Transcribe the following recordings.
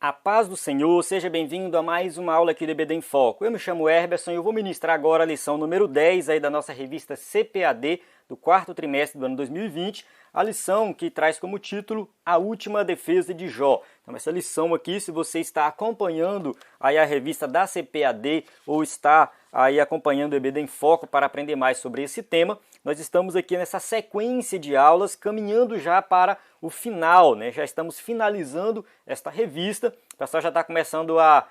A paz do Senhor, seja bem-vindo a mais uma aula aqui do EBD em Foco. Eu me chamo Herberson e eu vou ministrar agora a lição número 10 aí da nossa revista CPAD do quarto trimestre do ano 2020, a lição que traz como título A Última Defesa de Jó. Então essa lição aqui, se você está acompanhando aí a revista da CPAD ou está aí acompanhando o EBD em Foco para aprender mais sobre esse tema, nós estamos aqui nessa sequência de aulas caminhando já para o final, né? Já estamos finalizando esta revista, o pessoal já está começando a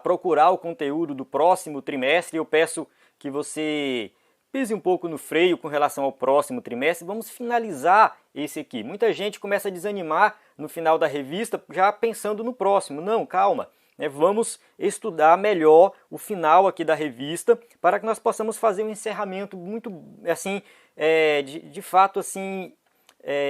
procurar o conteúdo do próximo trimestre. Eu peço que você pise um pouco no freio com relação ao próximo trimestre. Vamos finalizar esse aqui. Muita gente começa a desanimar no final da revista já pensando no próximo. Não, calma. Vamos estudar melhor o final aqui da revista para que nós possamos fazer um encerramento muito, assim, de fato, assim,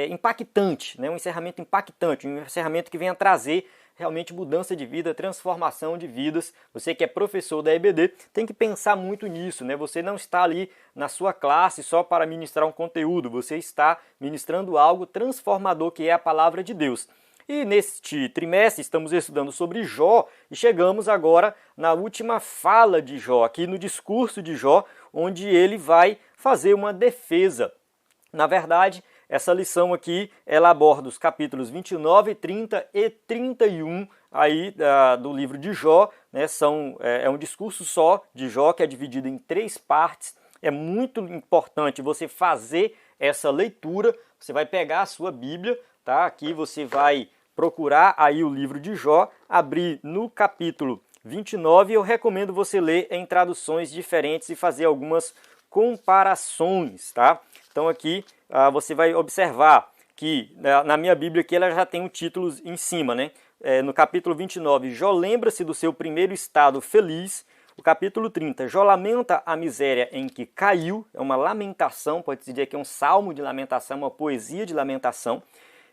impactante, né? Um encerramento impactante, um encerramento que venha trazer realmente mudança de vida, transformação de vidas. Você que é professor da EBD tem que pensar muito nisso, né? Você não está ali na sua classe só para ministrar um conteúdo, você está ministrando algo transformador que é a palavra de Deus. E neste trimestre estamos estudando sobre Jó e chegamos agora na última fala de Jó, aqui no discurso de Jó, onde ele vai fazer uma defesa. Na verdade, essa lição aqui, ela aborda os capítulos 29, 30 e 31 aí, do livro de Jó, né? É um discurso só de Jó que é dividido em 3 partes. É muito importante você fazer essa leitura. Você vai pegar a sua Bíblia, tá? Aqui você vai procurar aí o livro de Jó, abrir no capítulo 29 e eu recomendo você ler em traduções diferentes e fazer algumas comparações, tá? Então aqui você vai observar que na minha Bíblia aqui ela já tem um título em cima, né? No capítulo 29, Jó lembra-se do seu primeiro estado feliz. O capítulo 30, Jó lamenta a miséria em que caiu. É uma lamentação, pode-se dizer que é um salmo de lamentação, uma poesia de lamentação.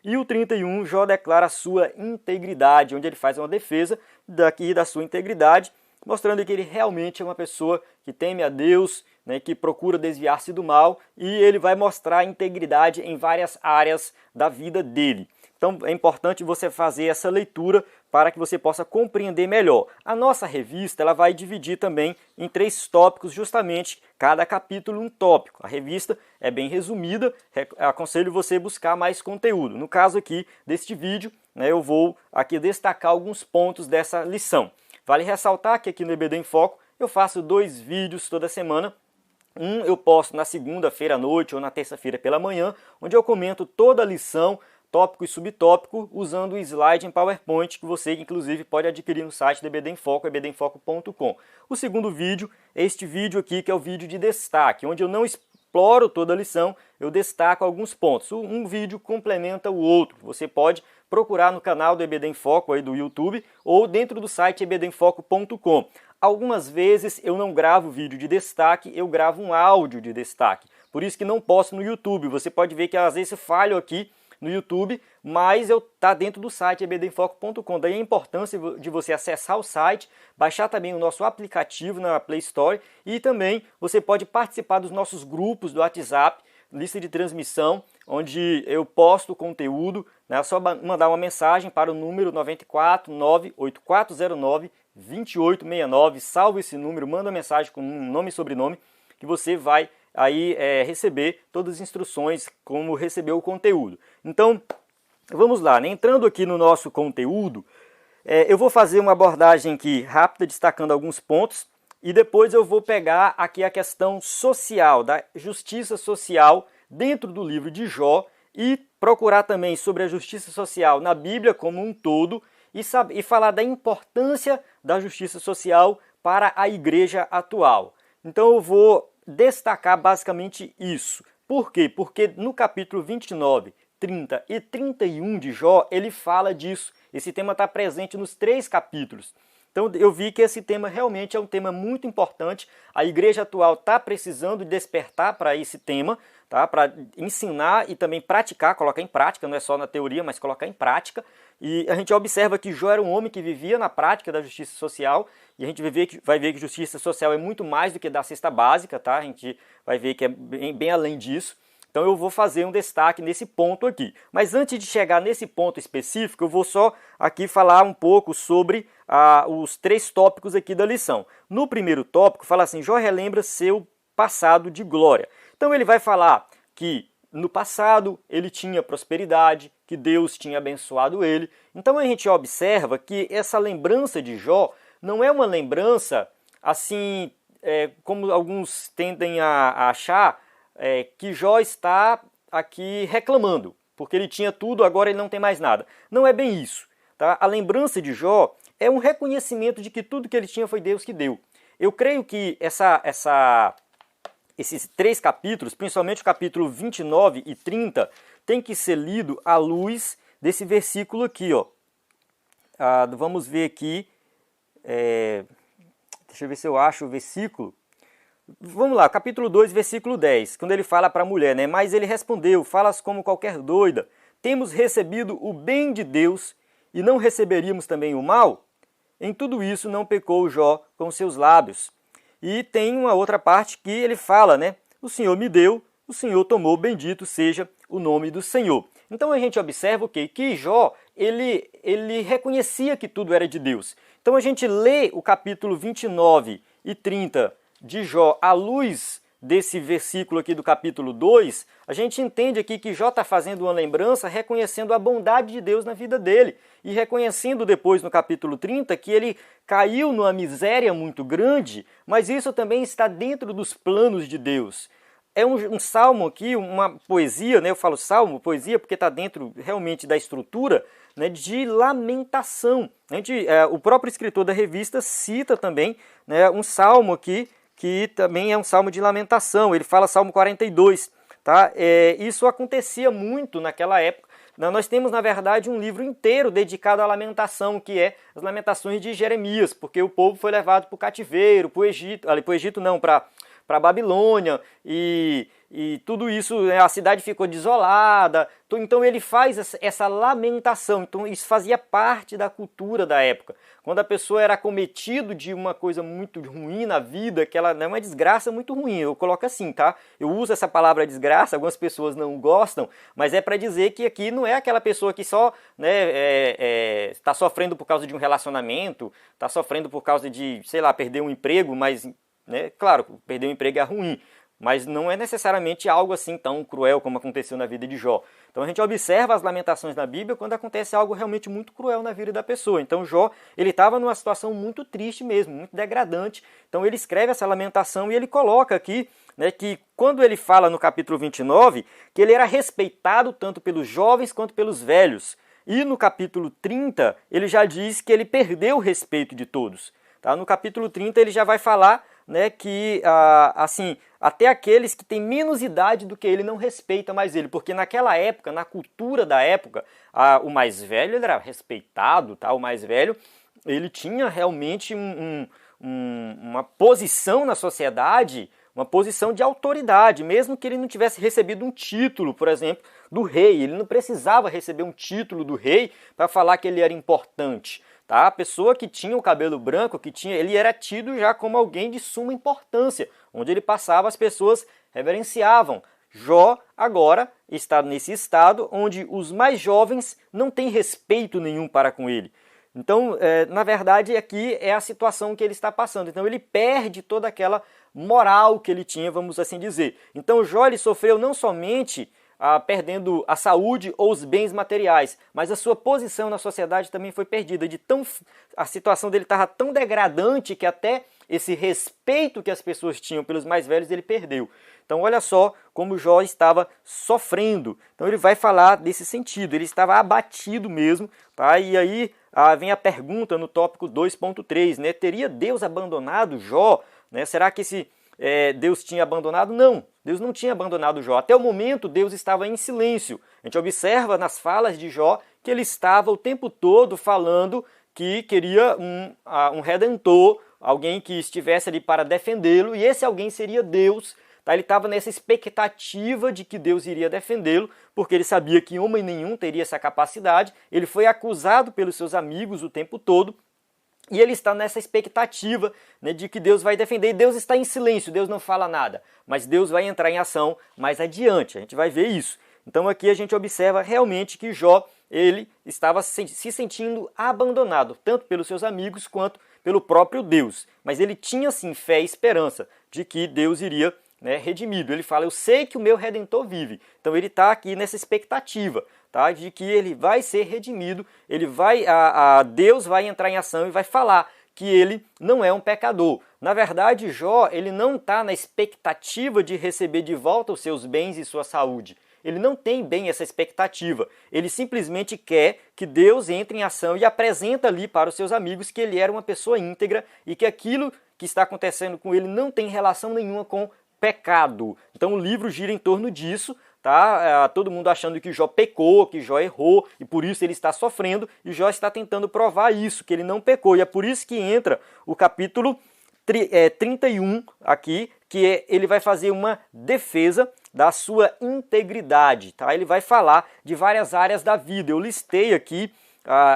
E o 31, Jó declara a sua integridade, onde ele faz uma defesa da sua integridade, mostrando que ele realmente é uma pessoa que teme a Deus, né, que procura desviar-se do mal, e ele vai mostrar a integridade em várias áreas da vida dele. Então é importante você fazer essa leitura para que você possa compreender melhor. A nossa revista ela vai dividir também em 3 tópicos, justamente cada capítulo um tópico. A revista é bem resumida, aconselho você buscar mais conteúdo. No caso aqui deste vídeo, né, eu vou aqui destacar alguns pontos dessa lição. Vale ressaltar que aqui no EBD em Foco eu faço 2 vídeos toda semana. Um eu posto na segunda-feira à noite ou na terça-feira pela manhã, onde eu comento toda a lição, tópico e subtópico, usando o slide em PowerPoint, que você inclusive pode adquirir no site do EBD em Foco, ebdemfoco.com. O segundo vídeo é este vídeo aqui, que é o vídeo de destaque, onde eu não exploro toda a lição, eu destaco alguns pontos. Um vídeo complementa o outro. Você pode procurar no canal do EBD em Foco aí do YouTube ou dentro do site ebdemfoco.com. Algumas vezes eu não gravo vídeo de destaque, eu gravo um áudio de destaque. Por isso que não posto no YouTube. Você pode ver que às vezes eu falho aqui no YouTube, mas eu tá dentro do site ebdemfoco.com. Daí a importância de você acessar o site, baixar também o nosso aplicativo na Play Store e também você pode participar dos nossos grupos do WhatsApp, lista de transmissão, onde eu posto conteúdo, né? É só mandar uma mensagem para o número 94 98409 2869, salva esse número, manda uma mensagem com nome e sobrenome, que você vai aí receber todas as instruções como receber o conteúdo. Então, vamos lá, né? Entrando aqui no nosso conteúdo, eu vou fazer uma abordagem aqui rápida, destacando alguns pontos, e depois eu vou pegar aqui a questão social, da justiça social dentro do livro de Jó, e procurar também sobre a justiça social na Bíblia como um todo, e falar da importância da justiça social para a igreja atual. Então eu vou destacar basicamente isso. Por quê? Porque no capítulo 29, 30 e 31 de Jó, ele fala disso. Esse tema está presente nos 3 capítulos. Então eu vi que esse tema realmente é um tema muito importante. A igreja atual está precisando despertar para esse tema, tá? Para ensinar e também praticar, colocar em prática, não é só na teoria, mas colocar em prática. E a gente observa que Jó era um homem que vivia na prática da justiça social, e a gente vai ver que justiça social é muito mais do que da cesta básica, tá? A gente vai ver que é bem além disso. Então eu vou fazer um destaque nesse ponto aqui. Mas antes de chegar nesse ponto específico, eu vou só aqui falar um pouco sobre os 3 tópicos aqui da lição. No primeiro tópico, fala assim: Jó relembra seu passado de glória. Então ele vai falar que no passado ele tinha prosperidade, que Deus tinha abençoado ele. Então a gente observa que essa lembrança de Jó não é uma lembrança assim, como alguns tendem a achar, que Jó está aqui reclamando, porque ele tinha tudo, agora ele não tem mais nada. Não é bem isso. Tá? A lembrança de Jó é um reconhecimento de que tudo que ele tinha foi Deus que deu. Eu creio que esses 3 capítulos, principalmente o capítulo 29 e 30, tem que ser lido à luz desse versículo aqui. Ó. Vamos ver aqui, deixa eu ver se eu acho o versículo. Vamos lá, capítulo 2, versículo 10, quando ele fala para a mulher, né? Mas ele respondeu: falas como qualquer doida, temos recebido o bem de Deus e não receberíamos também o mal? Em tudo isso não pecou Jó com seus lábios. E tem uma outra parte que ele fala, né? O Senhor me deu, o Senhor tomou, bendito seja o nome do Senhor. Então a gente observa o quê? Que Jó, ele reconhecia que tudo era de Deus. Então a gente lê o capítulo 29 e 30 de Jó à luz desse versículo aqui do capítulo 2, a gente entende aqui que Jó está fazendo uma lembrança, reconhecendo a bondade de Deus na vida dele e reconhecendo depois no capítulo 30 que ele caiu numa miséria muito grande, mas isso também está dentro dos planos de Deus. É um salmo aqui, uma poesia, né? Eu falo salmo, poesia, porque está dentro realmente da estrutura, né, de lamentação. O próprio escritor da revista cita também, né, um salmo aqui, que também é um salmo de lamentação. Ele fala Salmo 42. Tá? Isso acontecia muito naquela época. Nós temos, na verdade, um livro inteiro dedicado à lamentação, que é as Lamentações de Jeremias, porque o povo foi levado para o cativeiro, para o Egito não, para a Babilônia, e tudo isso, a cidade ficou desolada. Então ele faz essa lamentação. Então isso fazia parte da cultura da época. Quando a pessoa era acometido de uma coisa muito ruim na vida, que ela é uma desgraça muito ruim, eu coloco assim, tá? Eu uso essa palavra desgraça, algumas pessoas não gostam, mas é para dizer que aqui não é aquela pessoa que só, né, está sofrendo por causa de um relacionamento, está sofrendo por causa de, sei lá, perder um emprego, mas, né, claro, perder um emprego é ruim, mas não é necessariamente algo assim tão cruel como aconteceu na vida de Jó. Então a gente observa as lamentações na Bíblia quando acontece algo realmente muito cruel na vida da pessoa. Então Jó, ele estava numa situação muito triste mesmo, muito degradante. Então ele escreve essa lamentação e ele coloca aqui, né, que quando ele fala no capítulo 29, que ele era respeitado tanto pelos jovens quanto pelos velhos. E no capítulo 30, ele já diz que ele perdeu o respeito de todos. Tá? No capítulo 30 ele já vai falar, né, que assim, até aqueles que têm menos idade do que ele não respeitam mais ele, porque naquela época, na cultura da época, o mais velho ele era respeitado, tá? O mais velho ele tinha realmente uma posição na sociedade, uma posição de autoridade, mesmo que ele não tivesse recebido um título, por exemplo, do rei. Ele não precisava receber um título do rei para falar que ele era importante. Tá? A pessoa que tinha o cabelo branco, ele era tido já como alguém de suma importância. Onde ele passava, as pessoas reverenciavam. Jó agora está nesse estado onde os mais jovens não têm respeito nenhum para com ele. Então, na verdade, aqui é a situação que ele está passando. Então, ele perde toda aquela moral que ele tinha, vamos assim dizer. Então, Jó ele sofreu não somente perdendo a saúde ou os bens materiais, mas a sua posição na sociedade também foi perdida. A situação dele estava tão degradante que até esse respeito que as pessoas tinham pelos mais velhos ele perdeu. Então olha só como Jó estava sofrendo. Então ele vai falar desse sentido, ele estava abatido mesmo, tá? E aí vem a pergunta no tópico 2.3, né? Teria Deus abandonado Jó? Né? Será que Deus tinha abandonado? Não, Deus não tinha abandonado Jó. Até o momento, Deus estava em silêncio. A gente observa nas falas de Jó que ele estava o tempo todo falando que queria um redentor, alguém que estivesse ali para defendê-lo, e esse alguém seria Deus. Tá? Ele estava nessa expectativa de que Deus iria defendê-lo, porque ele sabia que homem nenhum teria essa capacidade. Ele foi acusado pelos seus amigos o tempo todo. E ele está nessa expectativa, né, de que Deus vai defender. E Deus está em silêncio, Deus não fala nada. Mas Deus vai entrar em ação mais adiante, a gente vai ver isso. Então aqui a gente observa realmente que Jó, ele estava se sentindo abandonado, tanto pelos seus amigos quanto pelo próprio Deus. Mas ele tinha sim fé e esperança de que Deus iria, né, redimido. Ele fala, eu sei que o meu Redentor vive. Então ele está aqui nessa expectativa, tá, de que ele vai ser redimido, ele vai, Deus vai entrar em ação e vai falar que ele não é um pecador. Na verdade, Jó, ele não está na expectativa de receber de volta os seus bens e sua saúde. Ele não tem bem essa expectativa. Ele simplesmente quer que Deus entre em ação e apresenta ali para os seus amigos que ele era uma pessoa íntegra e que aquilo que está acontecendo com ele não tem relação nenhuma com pecado. Então o livro gira em torno disso, tá? Todo mundo achando que Jó pecou, que Jó errou e por isso ele está sofrendo, e Jó está tentando provar isso, que ele não pecou. E é por isso que entra o capítulo 31 aqui, que ele vai fazer uma defesa da sua integridade, tá? Ele vai falar de várias áreas da vida. Eu listei aqui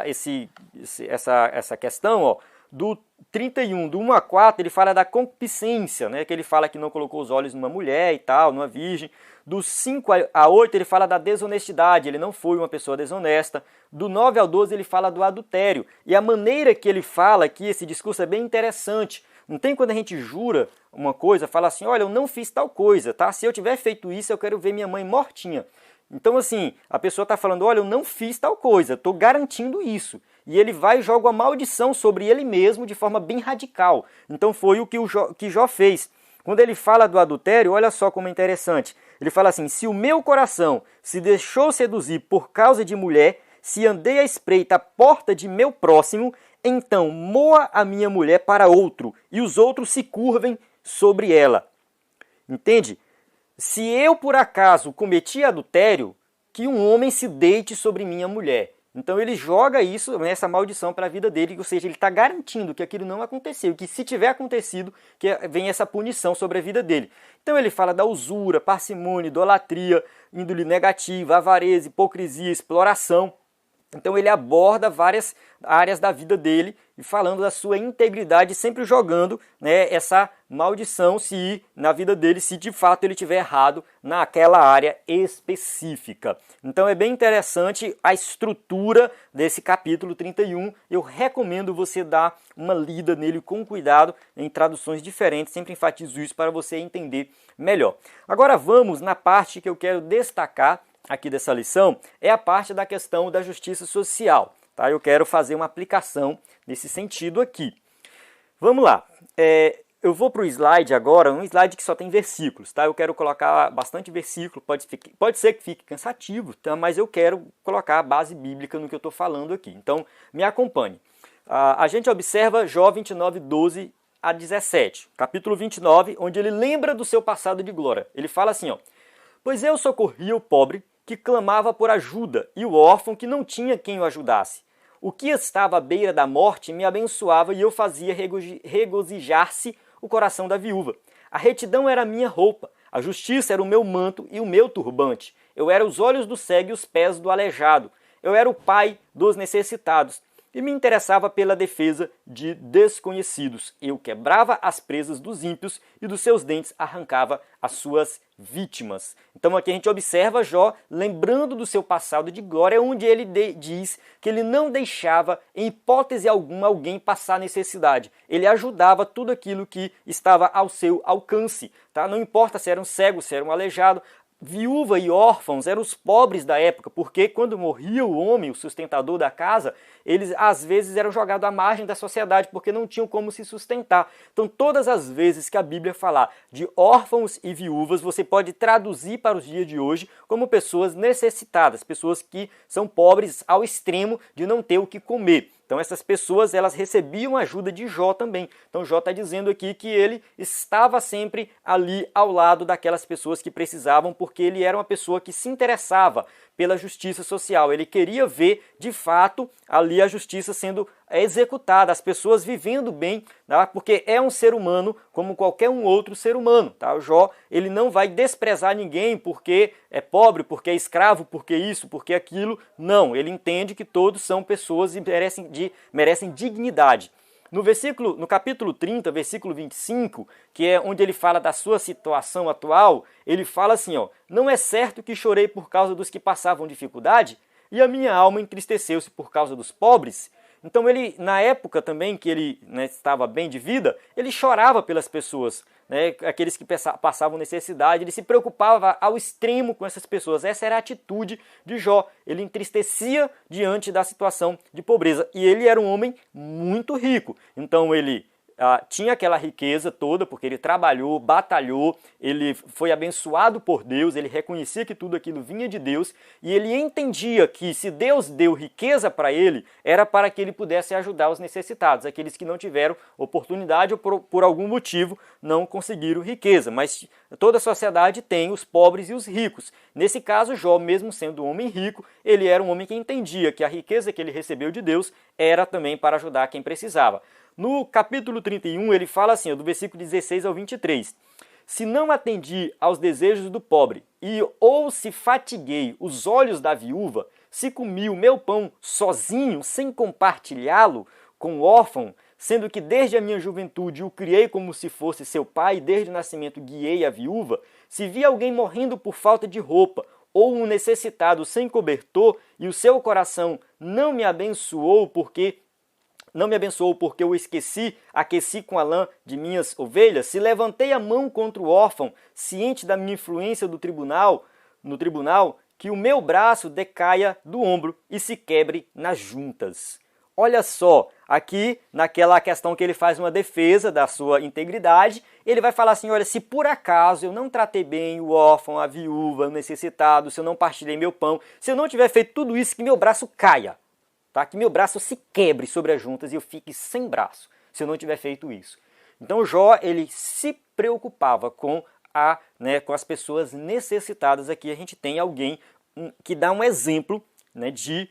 essa questão, ó, do 31, do 1 a 4, ele fala da concupiscência, né? Que ele fala que não colocou os olhos numa mulher e tal, numa virgem. Do 5 a 8, ele fala da desonestidade, ele não foi uma pessoa desonesta. Do 9 ao 12, ele fala do adultério. E a maneira que ele fala aqui, esse discurso é bem interessante. Não tem quando a gente jura uma coisa, fala assim, olha, eu não fiz tal coisa, tá? Se eu tiver feito isso, eu quero ver minha mãe mortinha. Então, assim, a pessoa está falando, olha, eu não fiz tal coisa, estou garantindo isso. E ele vai e joga uma maldição sobre ele mesmo de forma bem radical. Então foi o que Jó fez. Quando ele fala do adultério, olha só como é interessante. Ele fala assim, se o meu coração se deixou seduzir por causa de mulher, se andei à espreita à porta de meu próximo, então moa a minha mulher para outro, e os outros se curvem sobre ela. Entende? Se eu por acaso cometi adultério, que um homem se deite sobre minha mulher. Então ele joga isso, essa maldição para a vida dele, ou seja, ele está garantindo que aquilo não aconteceu, que se tiver acontecido, que vem essa punição sobre a vida dele. Então ele fala da usura, parcimônia, idolatria, índole negativa, avareza, hipocrisia, exploração. Então ele aborda várias áreas da vida dele e falando da sua integridade, sempre jogando, né, essa maldição se na vida dele, se de fato ele tiver errado naquela área específica. Então é bem interessante a estrutura desse capítulo 31. Eu recomendo você dar uma lida nele com cuidado, em traduções diferentes, sempre enfatizo isso para você entender melhor. Agora vamos na parte que eu quero destacar aqui dessa lição, é a parte da questão da justiça social. Tá? Eu quero fazer uma aplicação nesse sentido aqui. Vamos lá. Eu vou para o slide agora, um slide que só tem versículos. Tá? Eu quero colocar bastante versículo, pode ser que fique cansativo, tá? Mas eu quero colocar a base bíblica no que eu estou falando aqui. Então, me acompanhe. A gente observa Jó 29, 12 a 17, capítulo 29, onde ele lembra do seu passado de glória. Ele fala assim, ó, pois eu socorria o pobre que clamava por ajuda, e o órfão que não tinha quem o ajudasse. O que estava à beira da morte me abençoava, e eu fazia regozijar-se o coração da viúva. A retidão era a minha roupa, a justiça era o meu manto e o meu turbante. Eu era os olhos do cego e os pés do aleijado. Eu era o pai dos necessitados, e me interessava pela defesa de desconhecidos. Eu quebrava as presas dos ímpios e dos seus dentes arrancava as suas vítimas. Então aqui a gente observa Jó lembrando do seu passado de glória, onde ele diz que ele não deixava em hipótese alguma alguém passar necessidade. Ele ajudava tudo aquilo que estava ao seu alcance. Tá? Não importa se era um cego, se era um aleijado, viúva e órfãos eram os pobres da época, porque quando morria o homem, o sustentador da casa, eles às vezes eram jogados à margem da sociedade, porque não tinham como se sustentar. Então todas as vezes que a Bíblia falar de órfãos e viúvas, você pode traduzir para os dias de hoje como pessoas necessitadas, pessoas que são pobres ao extremo de não ter o que comer. Então essas pessoas, elas recebiam ajuda de Jó também. Então Jó está dizendo aqui que ele estava sempre ali ao lado daquelas pessoas que precisavam, porque ele era uma pessoa que se interessava pela justiça social. Ele queria ver, de fato, ali a justiça sendo executada, as pessoas vivendo bem, tá? Porque é um ser humano como qualquer um outro ser humano. Tá? O Jó, ele não vai desprezar ninguém porque é pobre, porque é escravo, porque isso, porque aquilo. Não, ele entende que todos são pessoas e merecem dignidade. No capítulo 30, versículo 25, que é onde ele fala da sua situação atual, ele fala assim, ó, não é certo que chorei por causa dos que passavam dificuldade, e a minha alma entristeceu-se por causa dos pobres. Então ele, na época também que ele, né, estava bem de vida, ele chorava pelas pessoas, né, aqueles que passavam necessidade, ele se preocupava ao extremo com essas pessoas. Essa era a atitude de Jó, ele entristecia diante da situação de pobreza. E ele era um homem muito rico, então ele tinha aquela riqueza toda, porque ele trabalhou, batalhou, ele foi abençoado por Deus, ele reconhecia que tudo aquilo vinha de Deus, e ele entendia que se Deus deu riqueza para ele, era para que ele pudesse ajudar os necessitados, aqueles que não tiveram oportunidade ou por algum motivo não conseguiram riqueza. Mas toda a sociedade tem os pobres e os ricos. Nesse caso, Jó, mesmo sendo um homem rico, ele era um homem que entendia que a riqueza que ele recebeu de Deus era também para ajudar quem precisava. No capítulo 31, ele fala assim, do versículo 16 ao 23, se não atendi aos desejos do pobre, ou se fatiguei os olhos da viúva, se comi o meu pão sozinho, sem compartilhá-lo com o órfão, sendo que desde a minha juventude o criei como se fosse seu pai, e desde o nascimento guiei a viúva, se vi alguém morrendo por falta de roupa, ou um necessitado sem cobertor, e o seu coração não me abençoou porque eu esqueci, aqueci com a lã de minhas ovelhas, se levantei a mão contra o órfão, ciente da minha influência no tribunal, que o meu braço decaia do ombro e se quebre nas juntas. Olha só, aqui naquela questão que ele faz uma defesa da sua integridade, ele vai falar assim, olha, se por acaso eu não tratei bem o órfão, a viúva, o necessitado, se eu não partilhei meu pão, se eu não tiver feito tudo isso, que meu braço caia. Tá? Que meu braço se quebre sobre as juntas e eu fique sem braço, se eu não tiver feito isso. Então Jó, ele se preocupava com as pessoas necessitadas. Aqui a gente tem alguém que dá um exemplo, né, de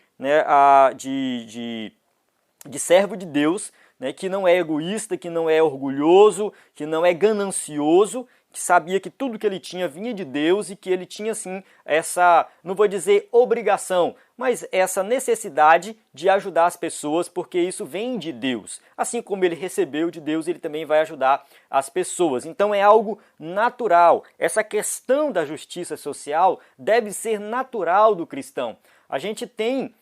servo de Deus, né, que não é egoísta, que não é orgulhoso, que não é ganancioso, que sabia que tudo que ele tinha vinha de Deus e que ele tinha, sim, essa, não vou dizer obrigação, mas essa necessidade de ajudar as pessoas, porque isso vem de Deus. Assim como ele recebeu de Deus, ele também vai ajudar as pessoas. Então é algo natural. Essa questão da justiça social deve ser natural do cristão. A gente tem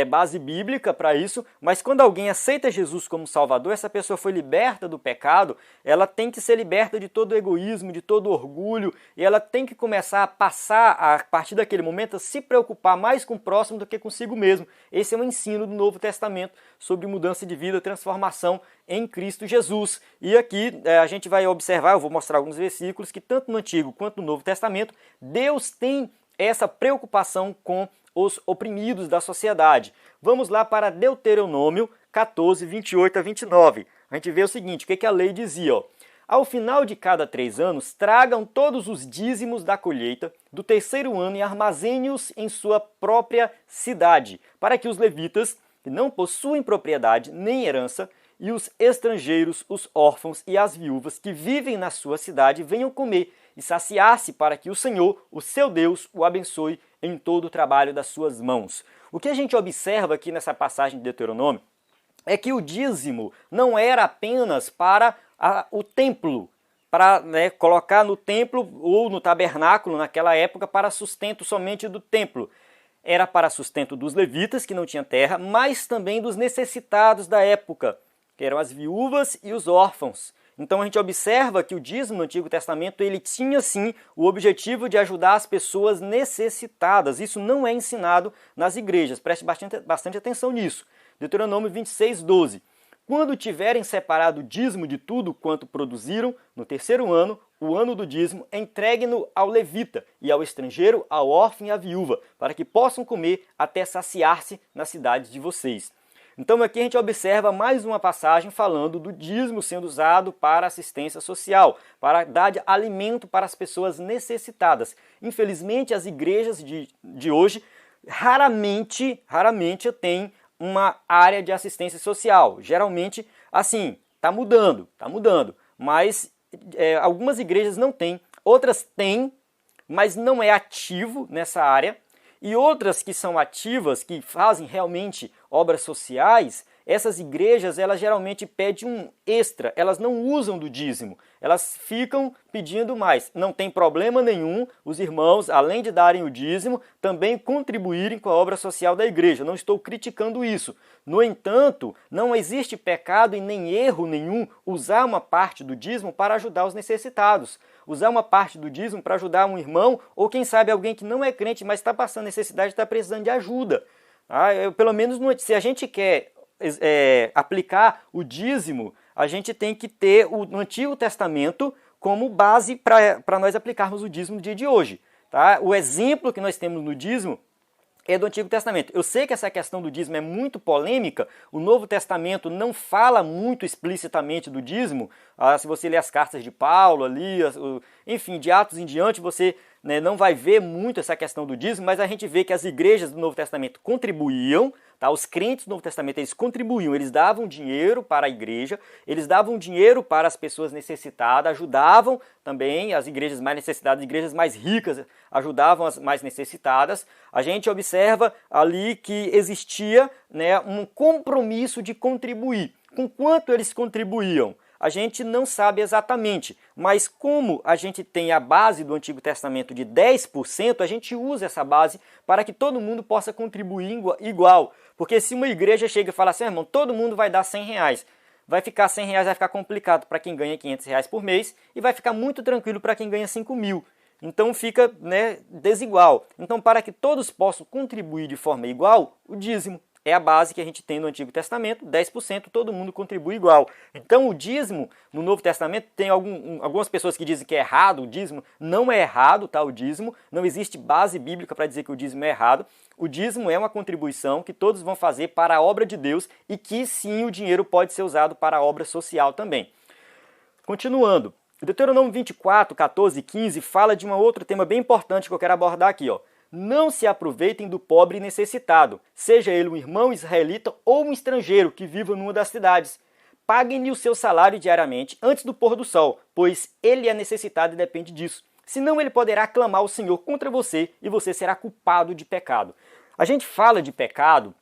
base bíblica para isso, mas quando alguém aceita Jesus como Salvador, essa pessoa foi liberta do pecado, ela tem que ser liberta de todo o egoísmo, de todo o orgulho, e ela tem que começar a passar, a partir daquele momento, a se preocupar mais com o próximo do que consigo mesmo. Esse é um ensino do Novo Testamento sobre mudança de vida, transformação em Cristo Jesus. E aqui a gente vai observar, eu vou mostrar alguns versículos, que tanto no Antigo quanto no Novo Testamento, Deus tem essa preocupação com os oprimidos da sociedade. Vamos lá para Deuteronômio 14, 28 a 29. A gente vê o seguinte, o que a lei dizia, ó. Ao final de cada 3 anos, tragam todos os dízimos da colheita do 3º ano e armazene-os em sua própria cidade, para que os levitas, que não possuem propriedade nem herança, e os estrangeiros, os órfãos e as viúvas que vivem na sua cidade venham comer e saciar-se, para que o Senhor, o seu Deus, o abençoe em todo o trabalho das suas mãos. O que a gente observa aqui nessa passagem de Deuteronômio é que o dízimo não era apenas para o templo, para colocar no templo ou no tabernáculo naquela época para sustento somente do templo. Era para sustento dos levitas, que não tinham terra, mas também dos necessitados da época, que eram as viúvas e os órfãos. Então a gente observa que o dízimo no Antigo Testamento ele tinha sim o objetivo de ajudar as pessoas necessitadas. Isso não é ensinado nas igrejas, preste bastante atenção nisso. Deuteronômio 26, 12. Quando tiverem separado o dízimo de tudo quanto produziram, no 3º ano, o ano do dízimo, entregue-no ao levita e ao estrangeiro, ao órfão e à viúva, para que possam comer até saciar-se na cidade de vocês. Então aqui a gente observa mais uma passagem falando do dízimo sendo usado para assistência social, para dar alimento para as pessoas necessitadas. Infelizmente, as igrejas de hoje raramente têm uma área de assistência social. Geralmente, assim, está mudando, mas algumas igrejas não têm, outras têm, mas não é ativo nessa área. E outras que são ativas, que fazem realmente obras sociais, essas igrejas, elas geralmente pedem um extra, elas não usam do dízimo, elas ficam pedindo mais. Não tem problema nenhum os irmãos, além de darem o dízimo, também contribuírem com a obra social da igreja. Não estou criticando isso. No entanto, não existe pecado e nem erro nenhum usar uma parte do dízimo para ajudar os necessitados. Usar uma parte do dízimo para ajudar um irmão ou quem sabe alguém que não é crente, mas está passando necessidade, está precisando de ajuda. Pelo menos se a gente quer aplicar o dízimo, a gente tem que ter o Antigo Testamento como base para nós aplicarmos o dízimo no dia de hoje. Tá? O exemplo que nós temos no dízimo é do Antigo Testamento. Eu sei que essa questão do dízimo é muito polêmica, o Novo Testamento não fala muito explicitamente do dízimo. Se você ler as cartas de Paulo ali, enfim, de Atos em diante, você não vai ver muito essa questão do dízimo, mas a gente vê que as igrejas do Novo Testamento contribuíam, tá? Os crentes do Novo Testamento, eles contribuíam, eles davam dinheiro para a igreja, eles davam dinheiro para as pessoas necessitadas, ajudavam também as igrejas mais necessitadas, as igrejas mais ricas ajudavam as mais necessitadas. A gente observa ali que existia um compromisso de contribuir. Com quanto eles contribuíam? A gente não sabe exatamente, mas como a gente tem a base do Antigo Testamento de 10%, a gente usa essa base para que todo mundo possa contribuir igual. Porque se uma igreja chega e fala assim, irmão, todo mundo vai dar R$100, vai ficar R$100, vai ficar complicado para quem ganha R$500 por mês e vai ficar muito tranquilo para quem ganha 5.000. Então fica desigual. Então para que todos possam contribuir de forma igual, o dízimo é a base que a gente tem no Antigo Testamento, 10%, todo mundo contribui igual. Então o dízimo no Novo Testamento, tem algumas pessoas que dizem que é errado o dízimo, não é errado, tá? O dízimo, não existe base bíblica para dizer que o dízimo é errado. O dízimo é uma contribuição que todos vão fazer para a obra de Deus e que sim, o dinheiro pode ser usado para a obra social também. Continuando, Deuteronômio 24, 14 e 15 fala de um outro tema bem importante que eu quero abordar aqui, ó. Não se aproveitem do pobre e necessitado, seja ele um irmão israelita ou um estrangeiro que viva numa das cidades. Paguem-lhe o seu salário diariamente antes do pôr do sol, pois ele é necessitado e depende disso. Senão ele poderá clamar ao Senhor contra você e você será culpado de pecado. A gente fala de pecado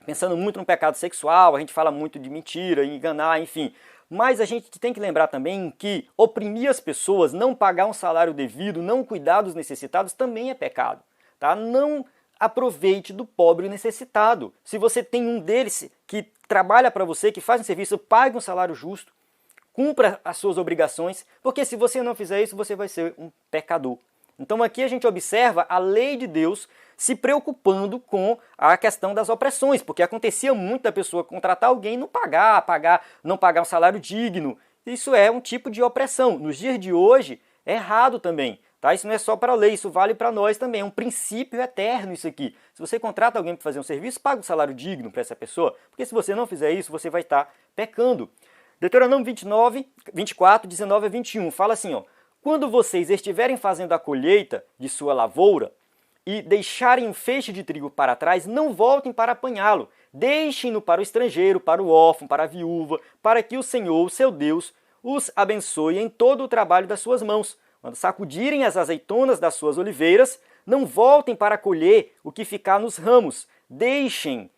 pensando muito no pecado sexual, a gente fala muito de mentira, enganar, enfim. Mas a gente tem que lembrar também que oprimir as pessoas, não pagar um salário devido, não cuidar dos necessitados também é pecado. Tá? Não aproveite do pobre e necessitado. Se você tem um deles que trabalha para você, que faz um serviço, pague um salário justo, cumpra as suas obrigações, porque se você não fizer isso, você vai ser um pecador. Então aqui a gente observa a lei de Deus se preocupando com a questão das opressões, porque acontecia muito da pessoa contratar alguém e não pagar um salário digno. Isso é um tipo de opressão. Nos dias de hoje é errado também. Tá? Isso não é só para a lei, isso vale para nós também. É um princípio eterno isso aqui. Se você contrata alguém para fazer um serviço, paga um salário digno para essa pessoa, porque se você não fizer isso, você vai estar pecando. Deuteronômio 24, 19 a 21 fala assim, ó, quando vocês estiverem fazendo a colheita de sua lavoura e deixarem um feixe de trigo para trás, não voltem para apanhá-lo. Deixem-no para o estrangeiro, para o órfão, para a viúva, para que o Senhor, o seu Deus, os abençoe em todo o trabalho das suas mãos. Quando sacudirem as azeitonas das suas oliveiras, não voltem para colher o que ficar nos ramos. Deixem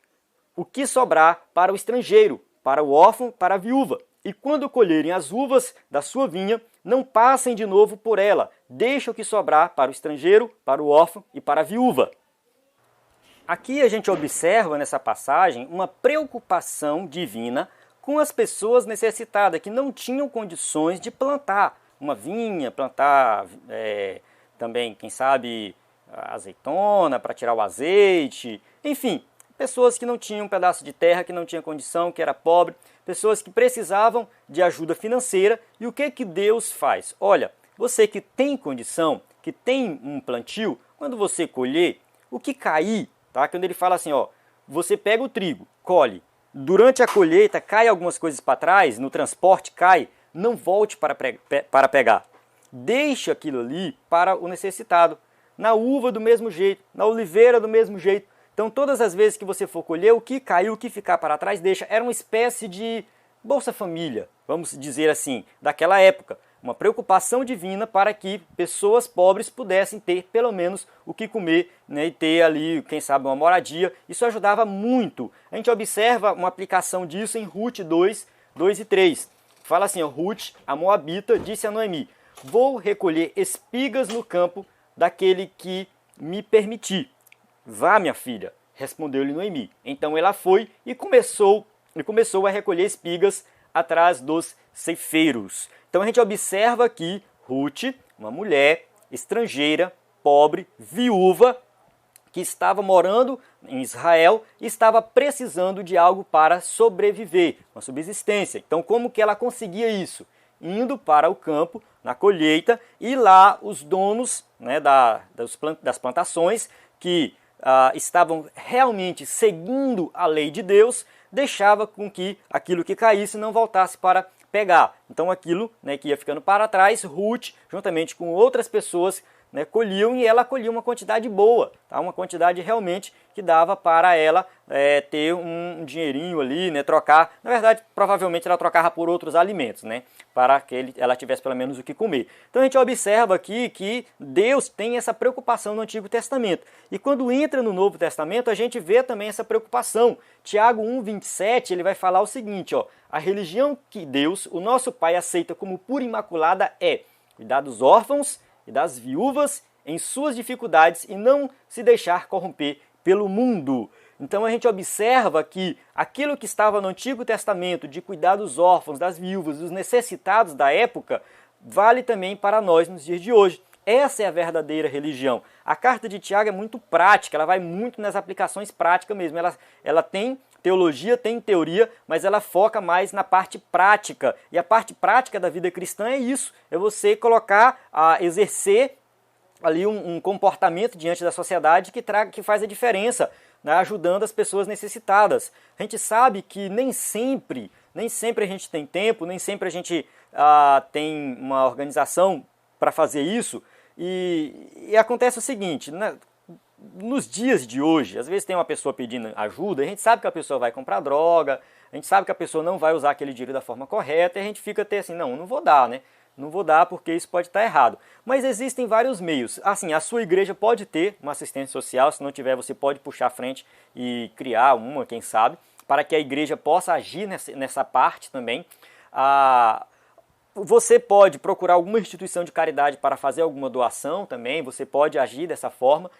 o que sobrar para o estrangeiro, para o órfão, para a viúva. E quando colherem as uvas da sua vinha, não passem de novo por ela. Deixem o que sobrar para o estrangeiro, para o órfão e para a viúva. Aqui a gente observa nessa passagem uma preocupação divina com as pessoas necessitadas, que não tinham condições de plantar uma vinha, plantar também, quem sabe, azeitona para tirar o azeite, enfim, pessoas que não tinham um pedaço de terra, que não tinham condição, que era pobre, pessoas que precisavam de ajuda financeira. E o que Deus faz? Olha, você que tem condição, que tem um plantio, quando você colher, o que cair, tá? Quando ele fala assim, ó, você pega o trigo, colhe, durante a colheita cai algumas coisas para trás, no transporte cai, não volte para pegar. Deixe aquilo ali para o necessitado. Na uva do mesmo jeito, na oliveira do mesmo jeito. Então todas as vezes que você for colher, o que caiu, o que ficar para trás, deixa. Era uma espécie de Bolsa Família, vamos dizer assim, daquela época. uma preocupação divina para que pessoas pobres pudessem ter pelo menos o que comer, né, e ter ali, quem sabe, uma moradia. Isso ajudava muito. A gente observa uma aplicação disso em Ruth 2 e 3. Fala assim, ó, Ruth, a Moabita, disse a Noemi: vou recolher espigas no campo daquele que me permitir. Vá, minha filha, respondeu-lhe Noemi. Então ela foi e começou a recolher espigas atrás dos ceifeiros. Então a gente observa aqui Ruth, uma mulher estrangeira, pobre, viúva, que estava morando em Israel e estava precisando de algo para sobreviver, uma subsistência. Então como que ela conseguia isso? Indo para o campo, na colheita, e lá os donos, né, das plantações que estavam realmente seguindo a lei de Deus, deixava com que aquilo que caísse não voltasse para pegar. Então aquilo, né, que ia ficando para trás, Ruth, juntamente com outras pessoas, né, colhiam, e ela colhia uma quantidade boa, tá? Uma quantidade realmente que dava para ela ter um dinheirinho ali, né, trocar. Na verdade, provavelmente ela trocava por outros alimentos, né, para que ela tivesse pelo menos o que comer. Então a gente observa aqui que Deus tem essa preocupação no Antigo Testamento. E quando entra no Novo Testamento, a gente vê também essa preocupação. Tiago 1,27, ele vai falar o seguinte, ó: a religião que Deus, o nosso Pai, aceita como pura e imaculada é cuidar dos órfãos e das viúvas em suas dificuldades e não se deixar corromper pelo mundo. Então a gente observa que aquilo que estava no Antigo Testamento de cuidar dos órfãos, das viúvas, dos necessitados da época, vale também para nós nos dias de hoje. Essa é a verdadeira religião. A carta de Tiago é muito prática, ela vai muito nas aplicações práticas mesmo. Ela tem teologia, tem teoria, mas ela foca mais na parte prática. E a parte prática da vida cristã é isso, é você exercer ali um comportamento diante da sociedade que faz a diferença, né, ajudando as pessoas necessitadas. A gente sabe que nem sempre a gente tem tempo, nem sempre a gente tem uma organização para fazer isso, e acontece o seguinte, né? Nos dias de hoje, às vezes tem uma pessoa pedindo ajuda, a gente sabe que a pessoa vai comprar droga, a gente sabe que a pessoa não vai usar aquele dinheiro da forma correta, e a gente fica até assim, não vou dar, né? Não vou dar porque isso pode estar errado. Mas existem vários meios. Assim, a sua igreja pode ter uma assistência social, se não tiver, você pode puxar à frente e criar uma, quem sabe, para que a igreja possa agir nessa parte também. Você pode procurar alguma instituição de caridade para fazer alguma doação também, você pode agir dessa forma.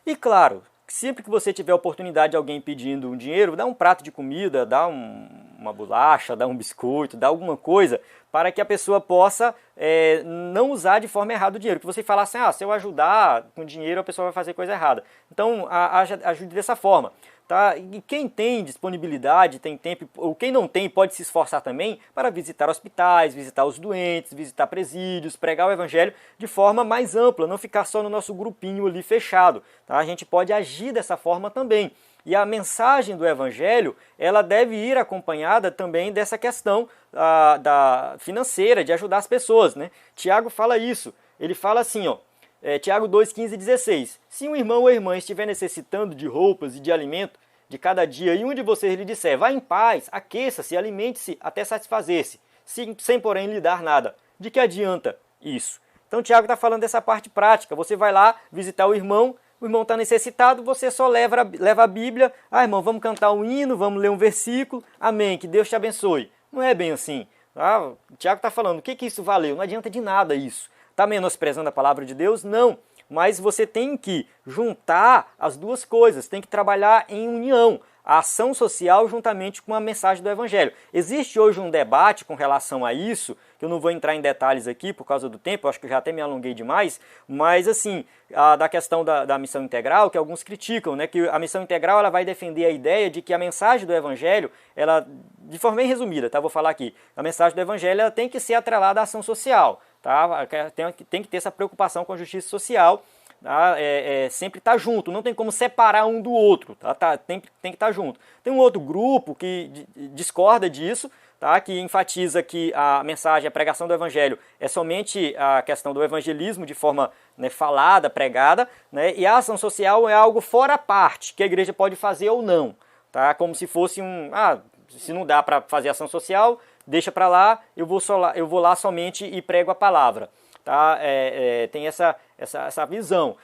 E claro, sempre que você tiver a oportunidade de alguém pedindo um dinheiro, dá um prato de comida, dá uma bolacha, dá um biscoito, dá alguma coisa, para que a pessoa possa não usar de forma errada o dinheiro. Que você fala assim, se eu ajudar com dinheiro, a pessoa vai fazer coisa errada. Então, ajude dessa forma. Tá? E quem tem disponibilidade, tem tempo, ou quem não tem, pode se esforçar também para visitar hospitais, visitar os doentes, visitar presídios, pregar o evangelho de forma mais ampla, não ficar só no nosso grupinho ali fechado. Tá? A gente pode agir dessa forma também. E a mensagem do evangelho, ela deve ir acompanhada também dessa questão da financeira, de ajudar as pessoas, né? Tiago fala isso, ele fala assim, ó, Tiago 2, 15 e 16. Se um irmão ou irmã estiver necessitando de roupas e de alimento de cada dia, e um de vocês lhe disser, vá em paz, aqueça-se, alimente-se até satisfazer-se, sem porém lhe dar nada, de que adianta isso? Então Tiago está falando dessa parte prática. Você vai lá visitar o irmão está necessitado, você só leva a Bíblia, irmão, vamos cantar um hino, vamos ler um versículo, amém, que Deus te abençoe. Não é bem assim. O Tiago está falando, o que isso valeu? Não adianta de nada isso. Está menosprezando a palavra de Deus? Não. Mas você tem que juntar as duas coisas, tem que trabalhar em união. A ação social juntamente com a mensagem do Evangelho. Existe hoje um debate com relação a isso, que eu não vou entrar em detalhes aqui por causa do tempo, acho que eu já até me alonguei demais, mas assim, da questão da missão integral, que alguns criticam, né, que a missão integral ela vai defender a ideia de que a mensagem do Evangelho, ela, de forma bem resumida, tá, vou falar aqui, a mensagem do Evangelho ela tem que ser atrelada à ação social, tá? Tem que ter essa preocupação com a justiça social, tá? Sempre estar junto, não tem como separar um do outro, tá? Tem que estar junto. Tem um outro grupo que discorda disso, tá? Que enfatiza que a mensagem, a pregação do evangelho é somente a questão do evangelismo de forma, né, falada, pregada, né? E a ação social é algo fora a parte, que a igreja pode fazer ou não, tá? Como se fosse se não dá para fazer ação social, deixa para lá, eu vou lá somente e prego a palavra. Tá? Tem essa visão.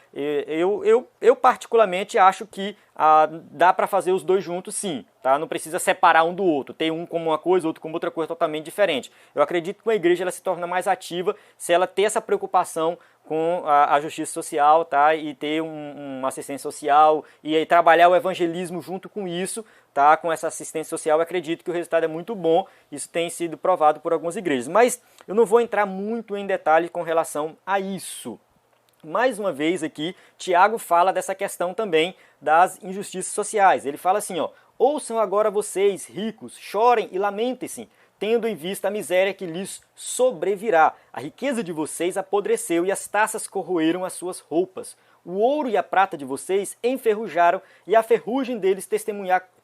Eu particularmente acho que dá para fazer os dois juntos, sim. Tá? Não precisa separar um do outro, ter um como uma coisa, outro como outra coisa totalmente diferente. Eu acredito que uma igreja ela se torna mais ativa se ela ter essa preocupação com a justiça social, tá? E ter uma assistência social e aí trabalhar o evangelismo junto com isso, tá? Com essa assistência social, eu acredito que o resultado é muito bom. Isso tem sido provado por algumas igrejas. Mas eu não vou entrar muito em detalhe com relação a isso. Mais uma vez aqui, Tiago fala dessa questão também das injustiças sociais. Ele fala assim, ó: ouçam agora vocês, ricos, chorem e lamentem-se, tendo em vista a miséria que lhes sobrevirá. A riqueza de vocês apodreceu e as taças corroeram as suas roupas. O ouro e a prata de vocês enferrujaram e a ferrugem deles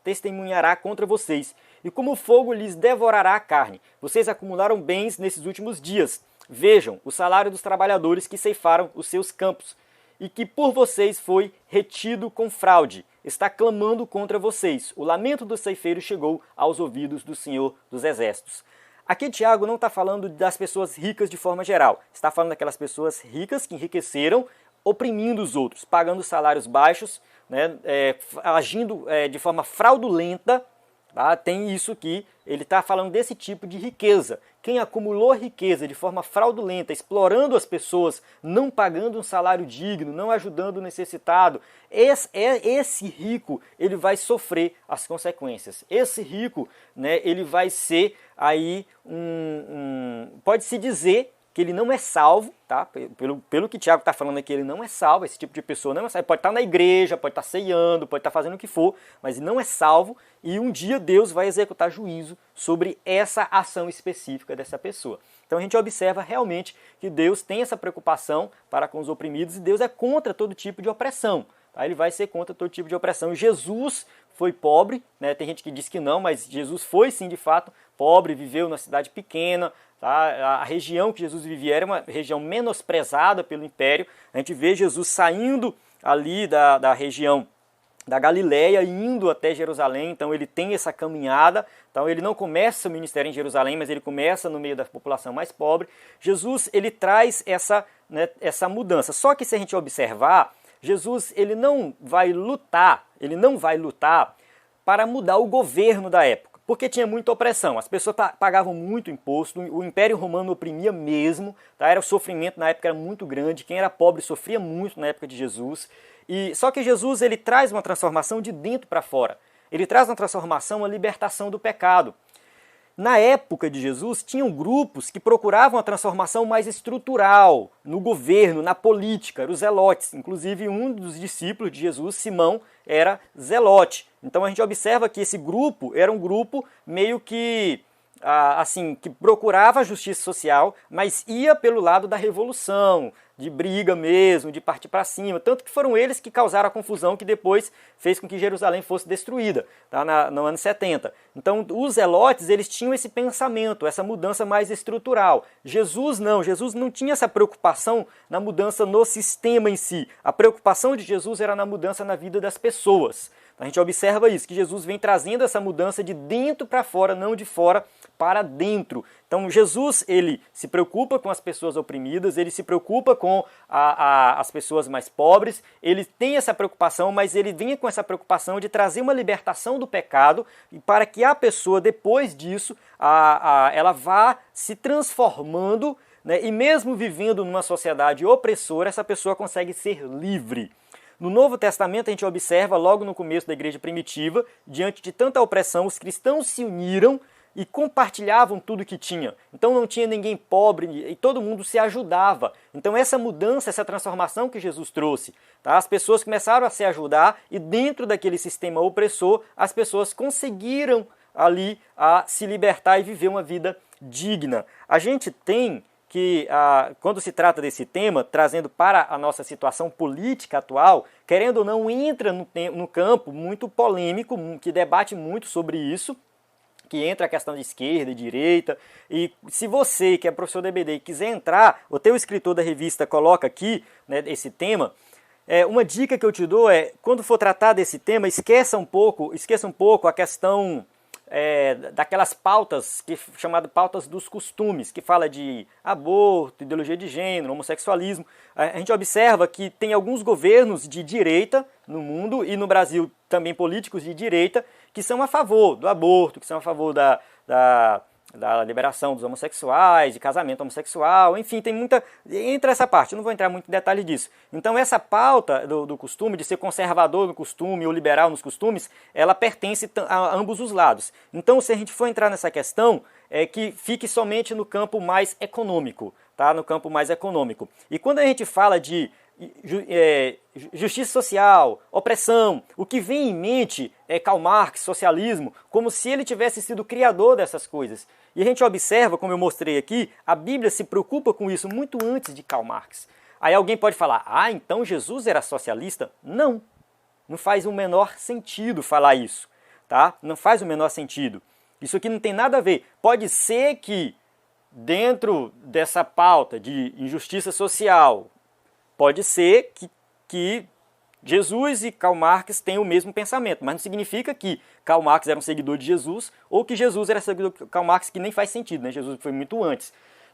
testemunhará contra vocês. E como o fogo lhes devorará a carne. Vocês acumularam bens nesses últimos dias. Vejam o salário dos trabalhadores que ceifaram os seus campos e que por vocês foi retido com fraude. Está clamando contra vocês. O lamento do ceifeiro chegou aos ouvidos do Senhor dos Exércitos. Aqui Tiago não está falando das pessoas ricas de forma geral. Está falando daquelas pessoas ricas que enriqueceram, oprimindo os outros, pagando salários baixos, né, agindo de forma fraudulenta. Tá? Tem isso aqui, ele está falando desse tipo de riqueza. Quem acumulou riqueza de forma fraudulenta, explorando as pessoas, não pagando um salário digno, não ajudando o necessitado, esse rico ele vai sofrer as consequências. Esse rico, né, ele vai ser aí pode-se dizer que ele não é salvo, tá? Pelo que Tiago está falando aqui, ele não é salvo, esse tipo de pessoa não é salvo. Pode estar na igreja, pode estar ceiando, pode estar fazendo o que for, mas ele não é salvo e um dia Deus vai executar juízo sobre essa ação específica dessa pessoa. Então a gente observa realmente que Deus tem essa preocupação para com os oprimidos e Deus é contra todo tipo de opressão. Tá? Ele vai ser contra todo tipo de opressão. Jesus foi pobre, né? Tem gente que diz que não, mas Jesus foi sim de fato pobre, viveu numa cidade pequena. Tá? A região que Jesus vivia era uma região menosprezada pelo Império. A gente vê Jesus saindo ali da região da Galileia, indo até Jerusalém, então ele tem essa caminhada. Então ele não começa o ministério em Jerusalém, mas ele começa no meio da população mais pobre. Jesus ele traz essa mudança. Só que se a gente observar, Jesus ele não vai lutar para mudar o governo da época. Porque tinha muita opressão, as pessoas pagavam muito imposto, o Império Romano oprimia mesmo, tá? Era o sofrimento na época era muito grande, quem era pobre sofria muito na época de Jesus. Só que Jesus ele traz uma transformação de dentro para fora, ele traz uma transformação, uma libertação do pecado. Na época de Jesus, tinham grupos que procuravam a transformação mais estrutural no governo, na política, os zelotes. Inclusive, um dos discípulos de Jesus, Simão, era zelote. Então, a gente observa que esse grupo era um grupo meio que, que procurava a justiça social, mas ia pelo lado da revolução, de briga mesmo, de partir para cima. Tanto que foram eles que causaram a confusão que depois fez com que Jerusalém fosse destruída, tá? No ano 70. Então, os zelotes, eles tinham esse pensamento, essa mudança mais estrutural. Jesus não tinha essa preocupação na mudança no sistema em si. A preocupação de Jesus era na mudança na vida das pessoas. A gente observa isso, que Jesus vem trazendo essa mudança de dentro para fora, não de fora para dentro. Então Jesus, ele se preocupa com as pessoas oprimidas, ele se preocupa com as pessoas mais pobres, ele tem essa preocupação, mas ele vem com essa preocupação de trazer uma libertação do pecado para que a pessoa, depois disso, ela vá se transformando, né, e mesmo vivendo numa sociedade opressora, essa pessoa consegue ser livre. No Novo Testamento a gente observa, logo no começo da igreja primitiva, diante de tanta opressão, os cristãos se uniram e compartilhavam tudo que tinha. Então não tinha ninguém pobre e todo mundo se ajudava. Então essa mudança, essa transformação que Jesus trouxe, tá? As pessoas começaram a se ajudar e dentro daquele sistema opressor, as pessoas conseguiram ali se libertar e viver uma vida digna. A gente tem que, quando se trata desse tema, trazendo para a nossa situação política atual, querendo ou não, entra no campo muito polêmico, que debate muito sobre isso, que entra a questão de esquerda e direita, e se você, que é professor da EBD, quiser entrar, o teu escritor da revista coloca aqui, né, esse tema, uma dica que eu te dou é, quando for tratar desse tema, esqueça um pouco a questão daquelas pautas chamadas pautas dos costumes, que fala de aborto, ideologia de gênero, homossexualismo. A gente observa que tem alguns governos de direita no mundo e no Brasil também políticos de direita que são a favor do aborto, que são a favor da liberação dos homossexuais, de casamento homossexual, enfim, tem muita... Entra essa parte, eu não vou entrar muito em detalhe disso. Então essa pauta do costume, de ser conservador no costume ou liberal nos costumes, ela pertence a ambos os lados. Então se a gente for entrar nessa questão, é que fique somente no campo mais econômico, tá? No campo mais econômico. E quando a gente fala de justiça social, opressão, o que vem em mente é Karl Marx, socialismo, como se ele tivesse sido o criador dessas coisas. E a gente observa, como eu mostrei aqui, a Bíblia se preocupa com isso muito antes de Karl Marx. Aí alguém pode falar, então Jesus era socialista? Não, não faz o menor sentido falar isso, tá? Não faz o menor sentido. Isso aqui não tem nada a ver. Pode ser que dentro dessa pauta de injustiça social, pode ser que Jesus e Karl Marx tenham o mesmo pensamento, mas não significa que Karl Marx era um seguidor de Jesus ou que Jesus era seguidor de Karl Marx, que nem faz sentido, né? Jesus foi muito antes.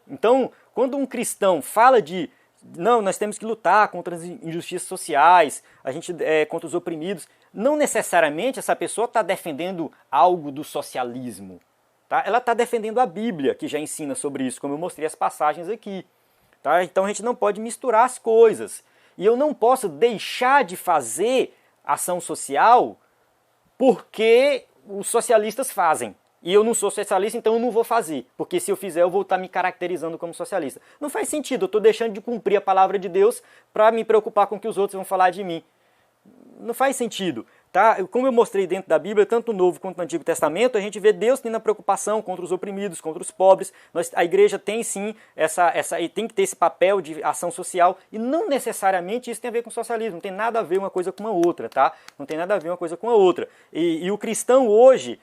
Então, quando um cristão fala de não, nós temos que lutar contra as injustiças sociais, contra os oprimidos, não necessariamente essa pessoa está defendendo algo do socialismo. Tá? Ela está defendendo a Bíblia, que já ensina sobre isso, como eu mostrei as passagens aqui. Tá? Então a gente não pode misturar as coisas. E eu não posso deixar de fazer ação social porque os socialistas fazem. E eu não sou socialista, então eu não vou fazer. Porque se eu fizer, eu vou estar me caracterizando como socialista. Não faz sentido, eu estou deixando de cumprir a palavra de Deus para me preocupar com o que os outros vão falar de mim. Não faz sentido. Tá? Como eu mostrei dentro da Bíblia, tanto no Novo quanto no Antigo Testamento, a gente vê Deus tendo a preocupação contra os oprimidos, contra os pobres. A igreja tem sim tem que ter esse papel de ação social, e não necessariamente isso tem a ver com socialismo, não tem nada a ver uma coisa com a outra, tá? Não tem nada a ver uma coisa com a outra. E o cristão hoje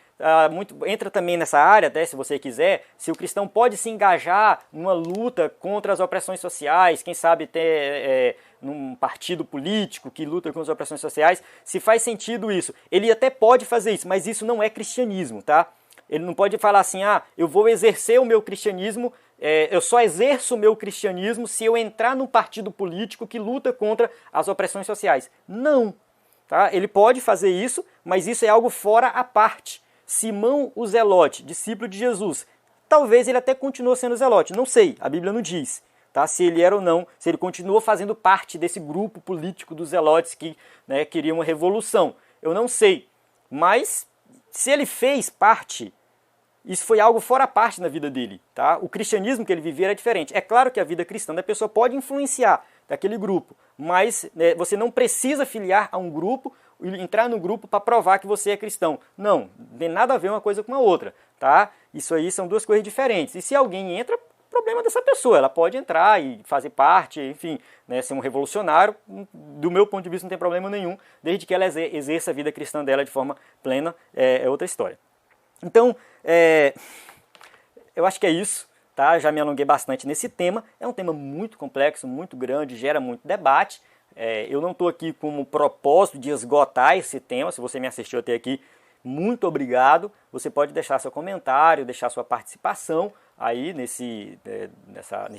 entra também nessa área, até se você quiser, se o cristão pode se engajar numa luta contra as opressões sociais, quem sabe até num partido político que luta contra as opressões sociais, se faz sentido isso. Ele até pode fazer isso, mas isso não é cristianismo, tá? Ele não pode falar assim, eu vou exercer o meu cristianismo, eu só exerço o meu cristianismo se eu entrar num partido político que luta contra as opressões sociais. Não, tá? Ele pode fazer isso, mas isso é algo fora à parte. Simão o Zelote, discípulo de Jesus, talvez ele até continue sendo Zelote, não sei, a Bíblia não diz. Tá? Se ele era ou não, se ele continuou fazendo parte desse grupo político dos zelotes que queriam uma revolução. Eu não sei, mas se ele fez parte, isso foi algo fora a parte na vida dele. Tá? O cristianismo que ele vivia era diferente. É claro que a vida cristã da pessoa pode influenciar daquele grupo, mas você não precisa filiar a um grupo, entrar no grupo para provar que você é cristão. Não tem nada a ver uma coisa com a outra. Tá? Isso aí são duas coisas diferentes. E se alguém entra, problema dessa pessoa, ela pode entrar e fazer parte, enfim, ser um revolucionário, do meu ponto de vista não tem problema nenhum, desde que ela exerça a vida cristã dela de forma plena, é outra história. Então, eu acho que é isso, tá? Já me alonguei bastante nesse tema, é um tema muito complexo, muito grande, gera muito debate, eu não estou aqui com o propósito de esgotar esse tema, se você me assistiu até aqui, muito obrigado, você pode deixar seu comentário, deixar sua participação aí nesse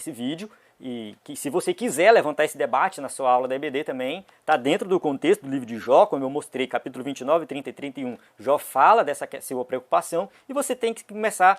vídeo, e que se você quiser levantar esse debate na sua aula da EBD também, está dentro do contexto do livro de Jó, como eu mostrei, capítulo 29, 30 e 31, Jó fala dessa sua preocupação, e você tem que começar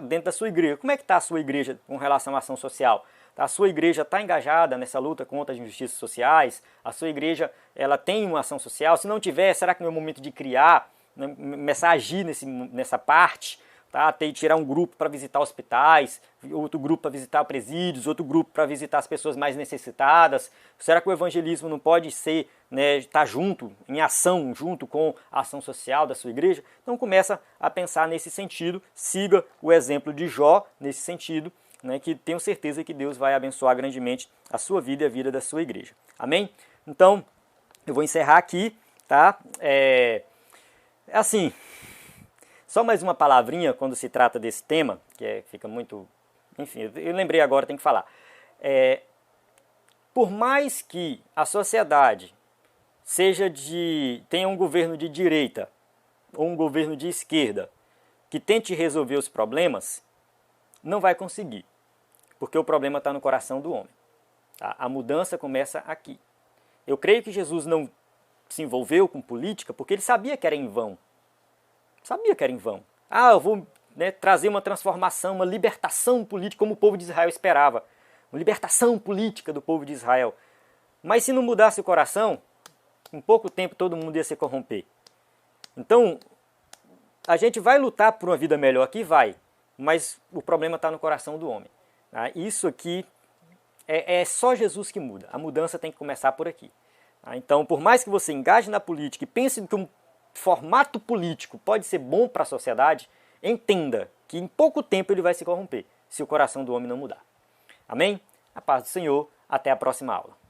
dentro da sua igreja. Como é que está a sua igreja com relação à ação social? A sua igreja está engajada nessa luta contra as injustiças sociais? A sua igreja ela tem uma ação social? Se não tiver, será que não é o momento de criar, começar a agir nessa parte? Tá? Tirar um grupo para visitar hospitais, outro grupo para visitar presídios, outro grupo para visitar as pessoas mais necessitadas. Será que o evangelismo não pode ser, estar junto, em ação, junto com a ação social da sua igreja? Então começa a pensar nesse sentido, siga o exemplo de Jó nesse sentido, que tenho certeza que Deus vai abençoar grandemente a sua vida e a vida da sua igreja. Amém? Então, eu vou encerrar aqui, tá? Assim... Só mais uma palavrinha quando se trata desse tema, que fica muito... Enfim, eu lembrei agora, tenho que falar. Por mais que a sociedade tenha um governo de direita ou um governo de esquerda, que tente resolver os problemas, não vai conseguir, porque o problema está no coração do homem. Tá? A mudança começa aqui. Eu creio que Jesus não se envolveu com política porque ele sabia que era em vão. Sabia que era em vão. Eu vou trazer uma transformação, uma libertação política como o povo de Israel esperava. Uma libertação política do povo de Israel. Mas se não mudasse o coração, em pouco tempo todo mundo ia se corromper. Então, a gente vai lutar por uma vida melhor aqui? Vai. Mas o problema está no coração do homem. Tá? Isso aqui é só Jesus que muda. A mudança tem que começar por aqui. Tá? Então, por mais que você engaje na política e pense que um formato político pode ser bom para a sociedade, entenda que em pouco tempo ele vai se corromper, se o coração do homem não mudar. Amém? A paz do Senhor. Até a próxima aula.